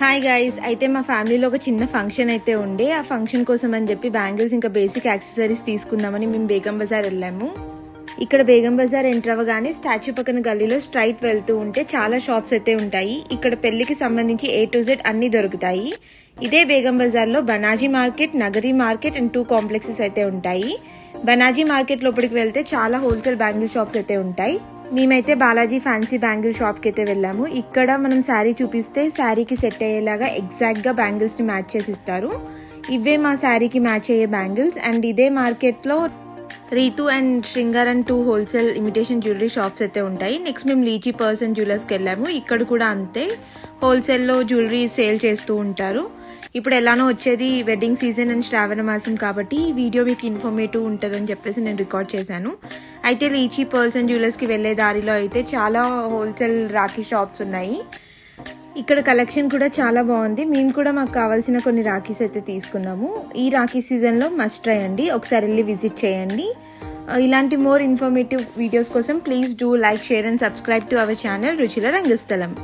Hi guys, అయితే మా ఫ్యామిలీలో ఒక చిన్న ఫంక్షన్ అయితే ఉండే. ఆ ఫంక్షన్ కోసం అని చెప్పి బ్యాంగిల్స్ ఇంకా బేసిక్ యాక్సెసరీస్ తీసుకుందామని మేము బేగం బజార్ వెళ్ళాము. ఇక్కడ బేగం బజార్ ఎంటర్ అవ్వగానే స్టాచ్యూ పక్కన గల్లీలో స్ట్రైట్ వెళ్తూ ఉంటే చాలా షాప్స్ అయితే ఉంటాయి. ఇక్కడ పెళ్లికి సంబంధించి A to Z అన్ని దొరుకుతాయి. ఇదే బేగం బజార్ లో బనాజీ మార్కెట్, నగరీ మార్కెట్ అండ్ 2 కాంప్లెక్సెస్ అయితే ఉంటాయి. బనాజీ మార్కెట్ లోపలికి వెళ్తే చాలా హోల్సేల్ బ్యాంగిల్ షాప్స్ అయితే ఉంటాయి. మేమైతే బాలాజీ ఫ్యాన్సీ బ్యాంగిల్ షాప్కి అయితే వెళ్ళాము. ఇక్కడ మనం శారీ చూపిస్తే శారీకి సెట్ అయ్యేలాగా ఎగ్జాక్ట్గా బ్యాంగిల్స్ని మ్యాచ్ చేసి ఇస్తారు. ఇవే మా శారీకి మ్యాచ్ అయ్యే బ్యాంగిల్స్. అండ్ ఇదే మార్కెట్లో Ritu and Shringar and 2 wholesale imitation jewellery shops అయితే ఉంటాయి. నెక్స్ట్ మేము లీచీ పర్ల్స్ అండ్ జ్యువెలర్స్కి వెళ్ళాము. ఇక్కడ కూడా అంతే, హోల్సేల్లో జ్యువెలరీ సేల్ చేస్తూ ఉంటారు. ఇప్పుడు ఎలానో వచ్చేది వెడ్డింగ్ సీజన్ అండ్ శ్రావణ మాసం కాబట్టి ఈ వీడియో మీకు ఇన్ఫర్మేటివ్ ఉంటుందని చెప్పేసి నేను రికార్డ్ చేశాను. అయితే లీచీ పర్ల్స్ అండ్ జ్యువెలర్స్కి వెళ్ళే దారిలో అయితే చాలా హోల్సేల్ రాఖీ షాప్స్ ఉన్నాయి. ఇక్కడ కలెక్షన్ కూడా చాలా బాగుంది. మేము కూడా మాకు కావాల్సిన కొన్ని రాఖీస్ అయితే తీసుకున్నాము. ఈ రాఖీ సీజన్లో మస్ట్ ట్రై అండి, ఒకసారి వెళ్ళి విజిట్ చేయండి. ఇలాంటి మోర్ ఇన్ఫర్మేటివ్ వీడియోస్ కోసం please do like, share and subscribe to our channel రుచుల రంగస్థలం.